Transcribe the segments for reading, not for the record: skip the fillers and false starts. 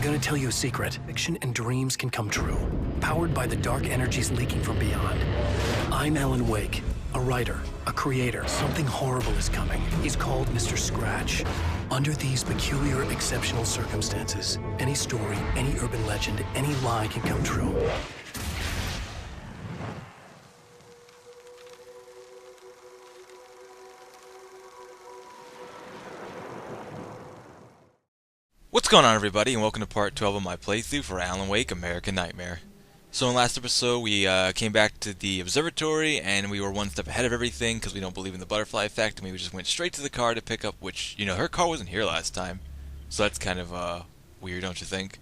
gonna tell you a secret. Fiction and dreams can come true, powered by the dark energies leaking from beyond. I'm Alan Wake, a writer, a creator. Something horrible is coming. He's called Mr. Scratch. Under these peculiar, exceptional circumstances, any story, any urban legend, any lie can come true. What's going on, everybody, and welcome to part 12 of my playthrough for Alan Wake American Nightmare. So in last episode we came back to the observatory and we were one step ahead of everything because we don't believe in the butterfly effect, and we just went straight to the car to pick up, which, you know, her car wasn't here last time. So that's kind of weird, don't you think?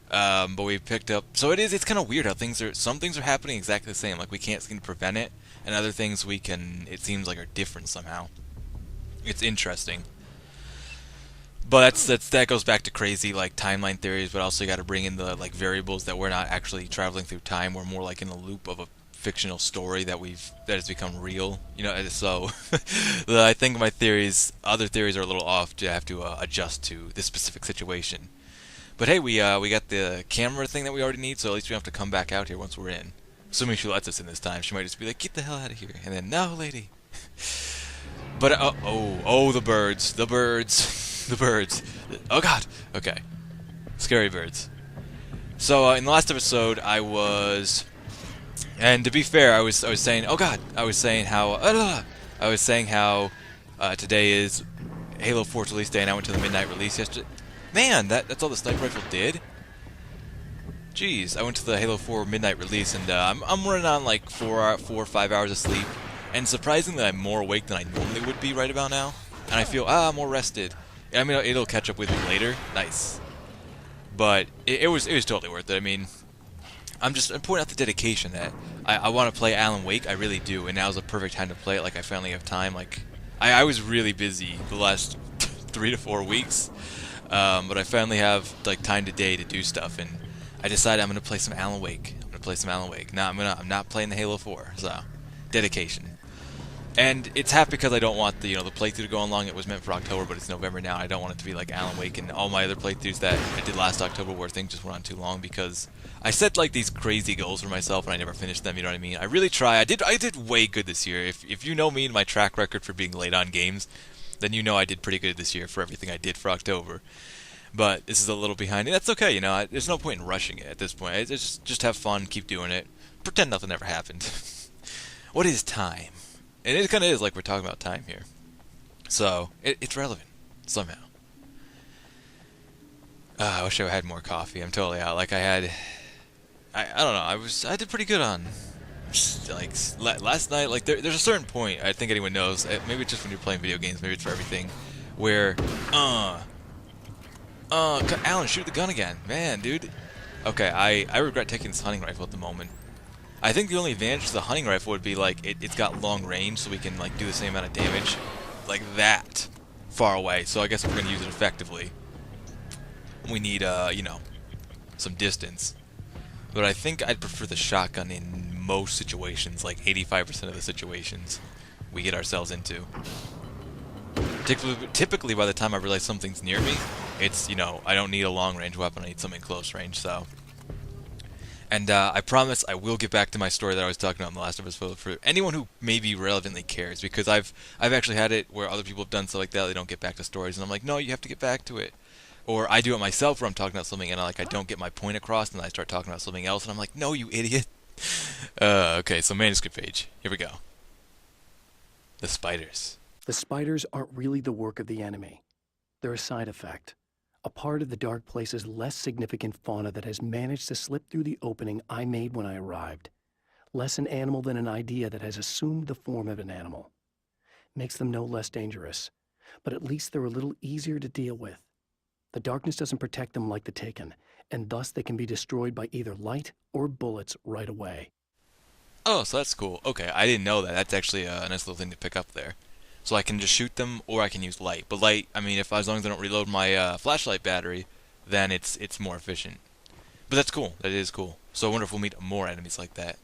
But we picked up, so it's kind of weird how some things are happening exactly the same, like we can't seem to prevent it, and other things we can, it seems like, are different somehow. It's interesting. But that goes back to crazy like timeline theories, but also you got to bring in the like variables that we're not actually traveling through time. We're more like in a loop of a fictional story that has become real. You know, so I think my other theories are a little off to have to adjust to this specific situation. But hey, we got the camera thing that we already need, so at least we don't have to come back out here once we're in. Assuming she lets us in this time, she might just be like, "Get the hell out of here," and then, "No, lady." But the birds, the birds. The birds. Oh god. Okay. Scary birds. So in the last episode, and to be fair, I was saying, oh god, I was saying how today is Halo 4's release day, and I went to the midnight release yesterday. Man, that's all the sniper rifle did. Jeez, I went to the Halo 4 midnight release, and I'm running on like 4 or 5 hours of sleep, and surprisingly, I'm more awake than I normally would be right about now, and I feel more rested. I mean, it'll catch up with me later. Nice. But it was totally worth it. I mean, I'm pointing out the dedication that I want to play Alan Wake. I really do. And now's the perfect time to play it. Like, I finally have time. Like, I was really busy the last 3 to 4 weeks. But I finally have, like, time today to do stuff. And I decided I'm going to play some Alan Wake. Now I'm not playing the Halo 4. So, dedication. And it's half because I don't want the playthrough to go on long. It was meant for October, but it's November now. I don't want it to be like Alan Wake and all my other playthroughs that I did last October where things just went on too long, because I set like these crazy goals for myself and I never finished them. You know what I mean? I really try. I did way good this year. If you know me and my track record for being late on games, then you know I did pretty good this year for everything I did for October. But this is a little behind, and that's okay. There's no point in rushing it at this point. It's just have fun, keep doing it, pretend nothing ever happened. What is time? And it kind of is like we're talking about time here. So, it's relevant, somehow. I wish I had more coffee. I'm totally out. Like, I don't know, I did pretty good on, like, last night. Like, there's a certain point, I think anyone knows, maybe it's just when you're playing video games, maybe it's for everything, where, Alan, shoot the gun again. Man, dude. Okay, I regret taking this hunting rifle at the moment. I think the only advantage to the hunting rifle would be, like, it's got long range, so we can, like, do the same amount of damage, like that, far away. So I guess we're going to use it effectively. We need, some distance. But I think I'd prefer the shotgun in most situations, like 85% of the situations we get ourselves into. Typically, by the time I realize something's near me, it's, I don't need a long-range weapon, I need something close range, so... And I promise I will get back to my story that I was talking about in the last episode for anyone who maybe relevantly cares, because I've actually had it where other people have done stuff like that, they don't get back to stories, and I'm like, no, you have to get back to it. Or I do it myself where I'm talking about something and I don't get my point across, and then I start talking about something else, and I'm like, no, you idiot. Okay, so manuscript page. Here we go. The spiders. The spiders aren't really the work of the enemy. They're a side effect. A part of the Dark Place's less significant fauna that has managed to slip through the opening I made when I arrived. Less an animal than an idea that has assumed the form of an animal. Makes them no less dangerous, but at least they're a little easier to deal with. The darkness doesn't protect them like the Taken, and thus they can be destroyed by either light or bullets right away. Oh, so that's cool. Okay, I didn't know that. That's actually a nice little thing to pick up there. So I can just shoot them, or I can use light. But light, I mean, as long as I don't reload my flashlight battery, then it's more efficient. But that's cool. That is cool. So I wonder if we'll meet more enemies like that.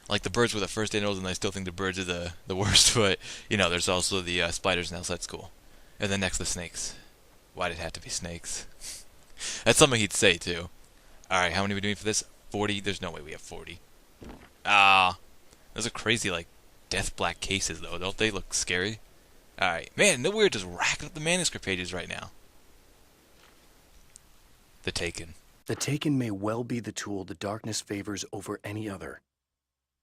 Like the birds were the first animals, and I still think the birds are the worst. But there's also the spiders now, so that's cool. And then next the snakes. Why did it have to be snakes? That's something he'd say, too. Alright, how many are we doing for this? 40? There's no way we have 40. Ah. Those are crazy, like, death black cases, though. Don't they look scary? Alright. Man, no, we're just racking up the manuscript pages right now. The Taken. The Taken may well be the tool the darkness favors over any other.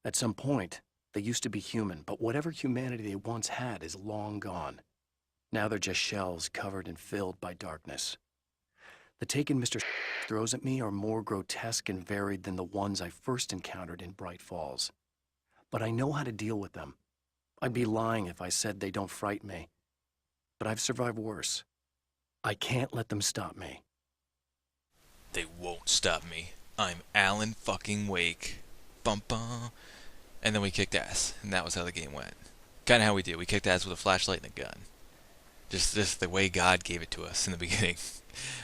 At some point, they used to be human, but whatever humanity they once had is long gone. Now they're just shells covered and filled by darkness. The Taken Mr. throws at me are more grotesque and varied than the ones I first encountered in Bright Falls. But I know how to deal with them. I'd be lying if I said they don't frighten me. But I've survived worse. I can't let them stop me. They won't stop me. I'm Alan fucking Wake. Bum bum. And then we kicked ass, and that was how the game went. Kinda how we did. We kicked ass with a flashlight and a gun. Just the way God gave it to us in the beginning.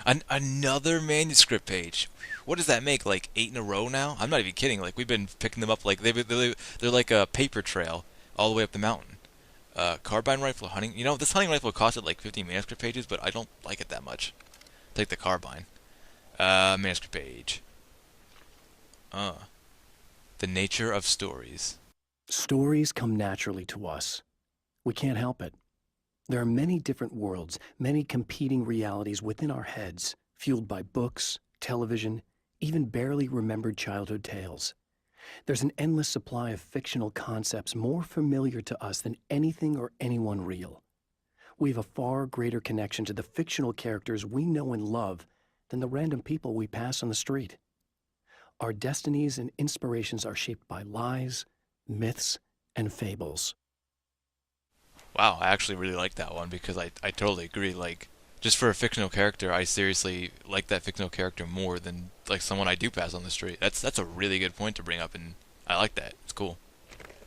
Another manuscript page. What does that make? Like 8 in a row now? I'm not even kidding. Like we've been picking them up. Like they're like a paper trail all the way up the mountain. Carbine rifle hunting. You know, this hunting rifle costed like 50 manuscript pages, but I don't like it that much. Take the carbine. Manuscript page. The nature of stories. Stories come naturally to us. We can't help it. There are many different worlds, many competing realities within our heads, fueled by books, television, even barely remembered childhood tales. There's an endless supply of fictional concepts more familiar to us than anything or anyone real. We have a far greater connection to the fictional characters we know and love than the random people we pass on the street. Our destinies and inspirations are shaped by lies, myths, and fables. Wow, I actually really like that one because I totally agree. Like, just for a fictional character, I seriously like that fictional character more than like someone I do pass on the street. That's a really good point to bring up, and I like that. It's cool.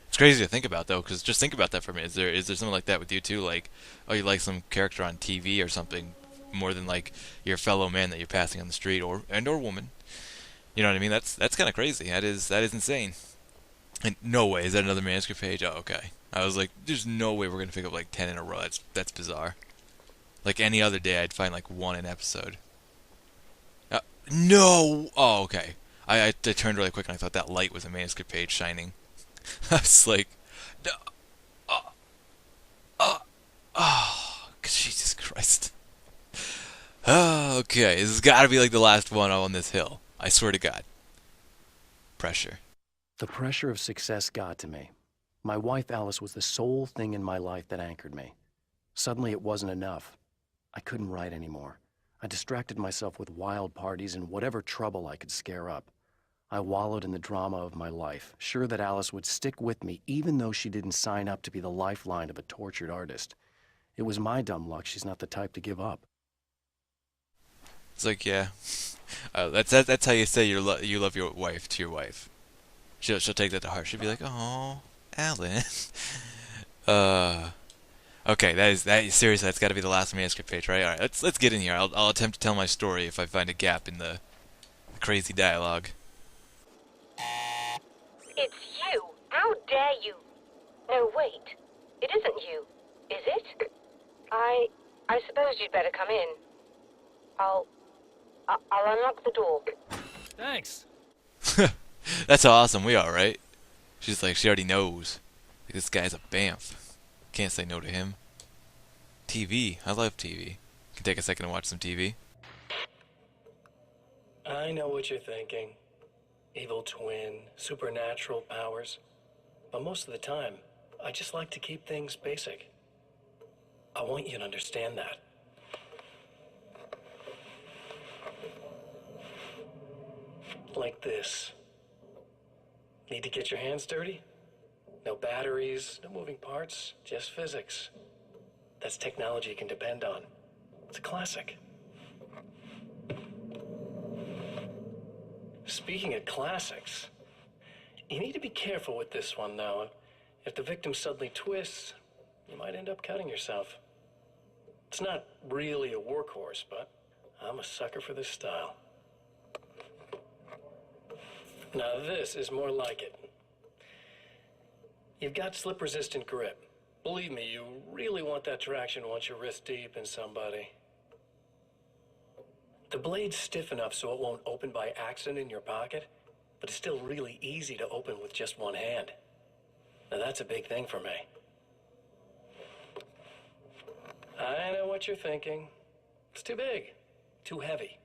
It's crazy to think about though, because just think about that for a minute. Is there something like that with you too? Like, oh, you like some character on TV or something more than like your fellow man that you're passing on the street or woman. You know what I mean? That's kind of crazy. That is insane. And no way, is that another manuscript page? Oh, okay. I was like, there's no way we're gonna pick up like 10 in a row. That's bizarre. Like any other day, I'd find like one an episode. No! Oh, okay. I turned really quick and I thought that light was a manuscript page shining. I was like, no. Jesus Christ. Okay, this has got to be like the last one on this hill. I swear to God. Pressure. The pressure of success got to me. My wife Alice was the sole thing in my life that anchored me. Suddenly it wasn't enough. I couldn't write anymore. I distracted myself with wild parties and whatever trouble I could scare up. I wallowed in the drama of my life, sure that Alice would stick with me even though she didn't sign up to be the lifeline of a tortured artist. It was my dumb luck she's not the type to give up. It's like, yeah. That's how you say you love your wife to your wife. She'll take that to heart. She'll be like, "Oh, Alan." Okay, that is seriously. That's got to be the last manuscript page, right? All right, let's get in here. I'll attempt to tell my story if I find a gap in the crazy dialogue. It's you! How dare you! No, wait. It isn't you, is it? I suppose you'd better come in. I'll unlock the door. Thanks. That's awesome. We all right. She's like, she already knows. Like, this guy's a bamf. Can't say no to him. TV. I love TV. Can take a second to watch some TV. I know what you're thinking. Evil twin, supernatural powers. But most of the time, I just like to keep things basic. I want you to understand that. Like this. Need to get your hands dirty? No batteries, no moving parts, just physics. That's technology you can depend on. It's a classic. Speaking of classics, you need to be careful with this one, though. If the victim suddenly twists, you might end up cutting yourself. It's not really a workhorse, but I'm a sucker for this style. Now this is more like it. You've got slip-resistant grip. Believe me, you really want that traction once you're wrist deep in somebody. The blade's stiff enough so it won't open by accident in your pocket, but it's still really easy to open with just one hand. Now that's a big thing for me. I know what you're thinking. It's too big, too heavy.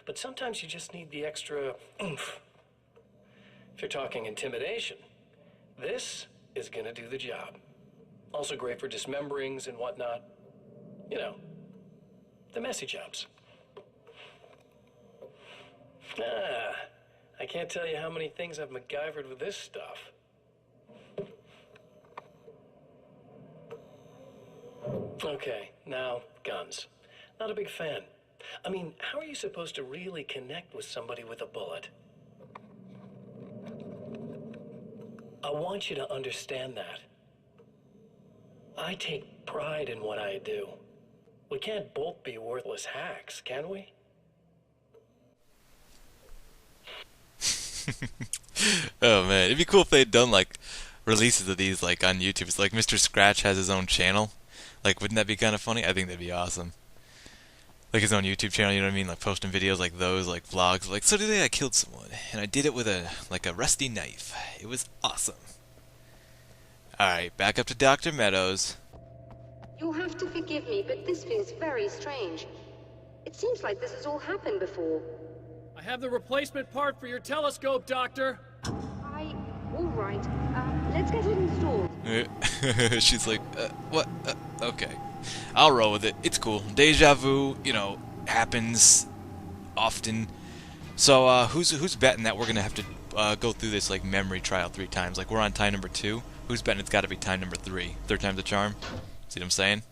But sometimes you just need the extra oomph. If you're talking intimidation, this is gonna do the job. Also great for dismemberings and whatnot. You know, the messy jobs. I can't tell you how many things I've MacGyvered with this stuff. Okay, now, guns. Not a big fan. I mean, how are you supposed to really connect with somebody with a bullet? I want you to understand that. I take pride in what I do. We can't both be worthless hacks, can we? Oh man, it'd be cool if they'd done like releases of these like on YouTube. It's like Mr. Scratch has his own channel. Like, wouldn't that be kind of funny? I think that'd be awesome. Like his own YouTube channel, you know what I mean? Like posting videos like those, like vlogs. Like, so today I killed someone, and I did it with a rusty knife. It was awesome. All right, back up to Dr. Meadows. You'll have to forgive me, but this feels very strange. It seems like this has all happened before. I have the replacement part for your telescope, Doctor. All right. Let's get it installed. She's like, what? Okay. I'll roll with it. It's cool. Deja vu, you know, happens often. So, who's betting that we're gonna have to go through this like memory trial 3 times? Like, we're on time number 2. Who's betting it's got to be time number 3? Third time's a charm. See what I'm saying?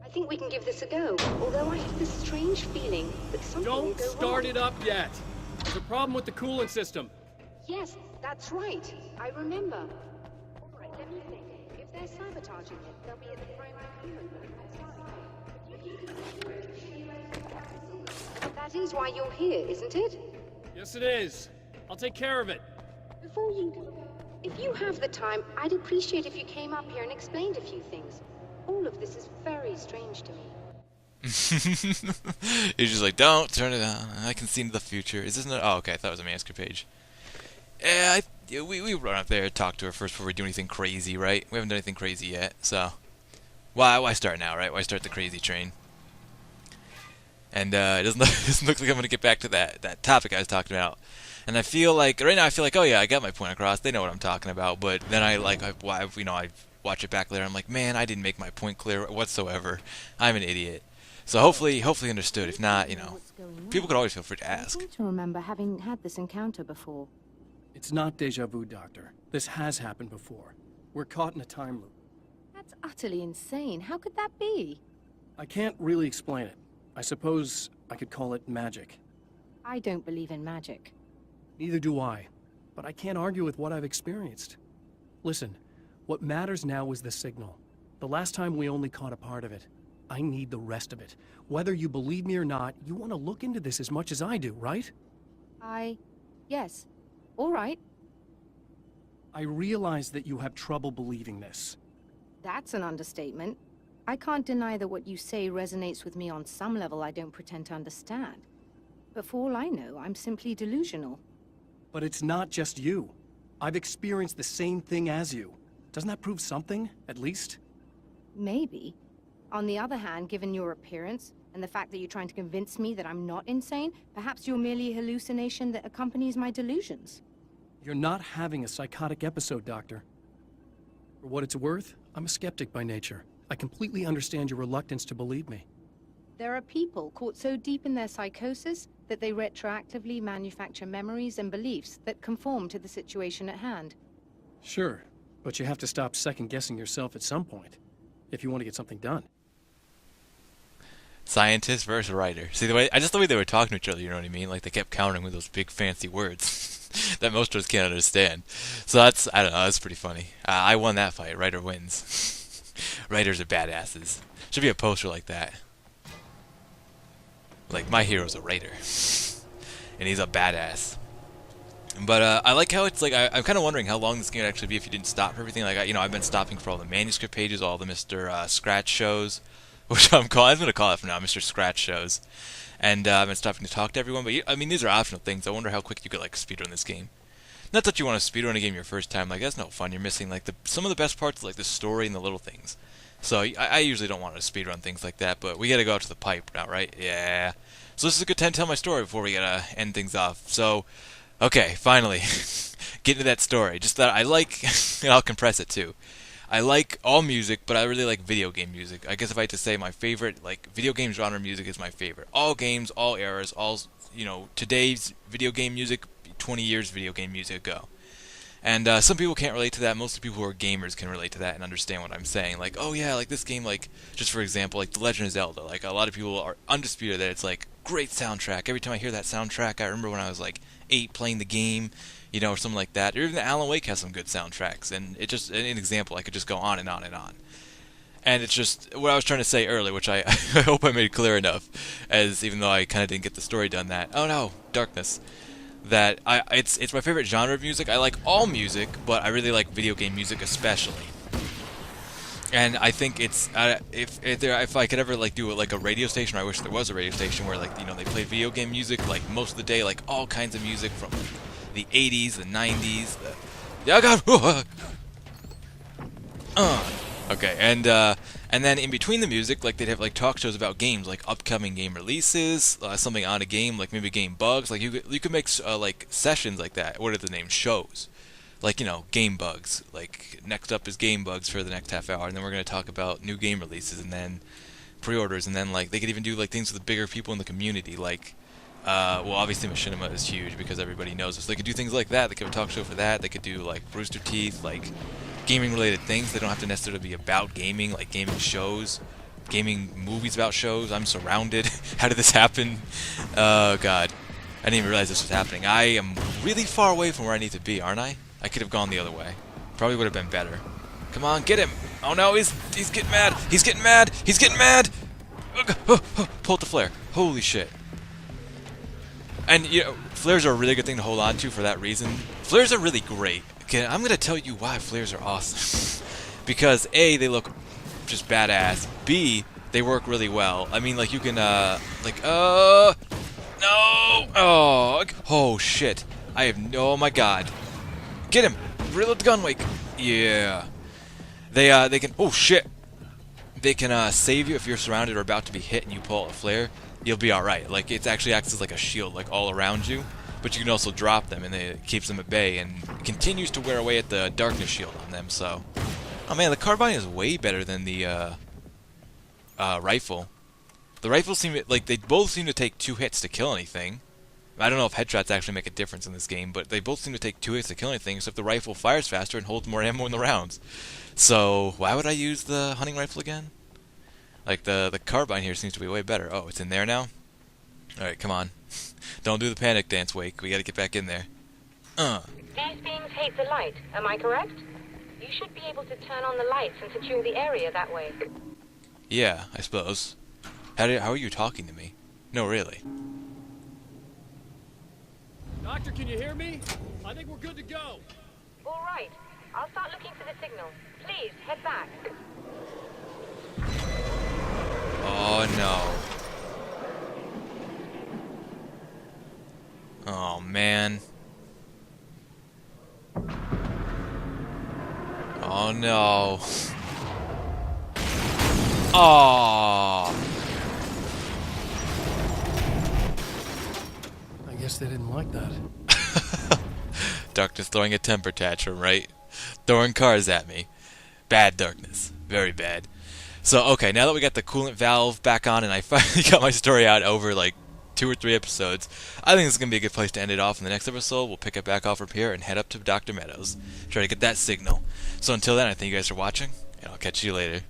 I think we can give this a go. Although I have this strange feeling that something will Don't go start wrong. it up yet. There's a problem with the coolant system. Yes, that's right. I remember. All right, let me think. If they're sabotaging it, they'll be at the primary coolant room. That is why you're here, isn't it? Yes, it is. I'll take care of it. Before you go, if you have the time, I'd appreciate if you came up here and explained a few things. All of this is very strange to me. He's just like, don't turn it on. I can see into the future. Is this not? Oh, okay. I thought it was a Masker page. Yeah, we run up there, talk to her first before we do anything crazy, right? We haven't done anything crazy yet, so why start now, right? Why start the crazy train? And it doesn't look like I'm gonna get back to that topic I was talking about. And I feel like right now oh yeah, I got my point across. They know what I'm talking about. But then I watch it back later. I'm like, man, I didn't make my point clear whatsoever. I'm an idiot. So hopefully understood. If not, you know, people could always feel free to I ask. seem to remember having had this encounter before. It's not deja vu, Doctor. This has happened before. We're caught in a time loop. That's utterly insane. How could that be? I can't really explain it. I suppose I could call it magic. I don't believe in magic. Neither do I. But I can't argue with what I've experienced. Listen, what matters now is the signal. The last time we only caught a part of it. I need the rest of it. Whether you believe me or not, you want to look into this as much as I do, right? Yes. All right. I realize that you have trouble believing this. That's an understatement. I can't deny that what you say resonates with me on some level I don't pretend to understand. But for all I know, I'm simply delusional. But it's not just you. I've experienced the same thing as you. Doesn't that prove something, at least? Maybe. On the other hand, given your appearance, and the fact that you're trying to convince me that I'm not insane, perhaps you're merely a hallucination that accompanies my delusions. You're not having a psychotic episode, Doctor. For what it's worth, I'm a skeptic by nature. I completely understand your reluctance to believe me. There are people caught so deep in their psychosis that they retroactively manufacture memories and beliefs that conform to the situation at hand. Sure, but you have to stop second-guessing yourself at some point, if you want to get something done. Scientist versus writer. See the way the way they were talking to each other, you know what I mean? Like they kept countering with those big fancy words that most of us can't understand. So I don't know, that's pretty funny. I won that fight. Writer wins. Writers are badasses. Should be a poster like that. Like, my hero's a writer. And he's a badass. But I like how it's like I'm kind of wondering how long this game would actually be if you didn't stop for everything. Like I've been stopping for all the manuscript pages, all the Mr. Scratch shows, which I'm gonna call it from now, Mr. Scratch shows. And I've been stopping to talk to everyone. But I mean, these are optional things. I wonder how quick you could like speedrun this game. Not that you want to speedrun a game your first time. Like that's no fun. You're missing like some of the best parts, like the story and the little things. So I usually don't want to speedrun things like that. But we gotta go out to the pipe now, right? Yeah. So this is a good time to tell my story before we gotta end things off. So. Okay, finally, get into that story. Just that I like, and I'll compress it too. I like all music, but I really like video game music. I guess if I had to say my favorite, like, video game genre music is my favorite. All games, all eras, all, today's video game music, 20 years video game music ago. And some people can't relate to that. Most of the people who are gamers can relate to that and understand what I'm saying. Like, oh yeah, like this game, like, just for example, like The Legend of Zelda. Like, a lot of people are undisputed that it's, like, great soundtrack. Every time I hear that soundtrack, I remember when I was, like, 8 playing the game, or something like that. Or even Alan Wake has some good soundtracks. And it just, an example, I could just go on and on and on. And it's just what I was trying to say earlier, which I hope I made clear enough, as even though I kind of didn't get the story done that, oh no, darkness. That it's my favorite genre of music. I like all music, but I really like video game music especially. And I think it's if I could ever like do like a radio station, I wish there was a radio station where like they played video game music like most of the day, like all kinds of music from the 80s, the 90s. Yeah, God. Okay, and then in between the music, like they'd have like talk shows about games, like upcoming game releases, something on a game, like maybe game bugs. Like you could make like sessions like that. What are the names? Shows, like game bugs. Like next up is game bugs for the next half hour, and then we're gonna talk about new game releases and then pre-orders, and then like they could even do like things with the bigger people in the community, like. Well, obviously Machinima is huge because everybody knows this. They could do things like that. They could have a talk show for that. They could do like Rooster Teeth, like gaming-related things. They don't have to necessarily be about gaming, like gaming shows, gaming movies about shows. I'm surrounded. How did this happen? Oh, God. I didn't even realize this was happening. I am really far away from where I need to be, aren't I? I could have gone the other way. Probably would have been better. Come on, get him! Oh, no, he's getting mad! He's getting mad! He's getting mad! Pull out the flare. Holy shit. And, flares are a really good thing to hold on to for that reason. Flares are really great. Okay, I'm going to tell you why flares are awesome. Because, A, they look just badass. B, they work really well. I mean, like, you can, no! Oh, shit. Oh, my God. Get him! Reload the gun, Wake! Yeah. They can, oh, shit. They can, save you if you're surrounded or about to be hit and you pull out a flare. You'll be alright. Like, it actually acts as like a shield, like, all around you. But you can also drop them, and it keeps them at bay, and continues to wear away at the darkness shield on them, so... Oh man, the carbine is way better than the, rifle. The rifles seem to, like, they both seem to take 2 hits to kill anything. I don't know if headshots actually make a difference in this game, but they both seem to take 2 hits to kill anything, except the rifle fires faster and holds more ammo in the rounds. So, why would I use the hunting rifle again? Like, the carbine here seems to be way better. Oh, it's in there now? Alright, come on. Don't do the panic dance, Wake. We gotta get back in there. These beings hate the light, am I correct? You should be able to turn on the lights and secure the area that way. Yeah, I suppose. How are you talking to me? No, really. Doctor, can you hear me? I think we're good to go. All right. I'll start looking for the signal. Please, head back. Oh, no. Oh, man. Oh, no. Oh. I guess they didn't like that. Darkness throwing a temper tantrum, right? Throwing cars at me. Bad Darkness. Very bad. So, okay, now that we got the coolant valve back on and I finally got my story out over, like, 2 or 3 episodes, I think this is going to be a good place to end it off. In the next episode, we'll pick it back off from here and head up to Dr. Meadows. Try to get that signal. So until then, I thank you guys for watching, and I'll catch you later.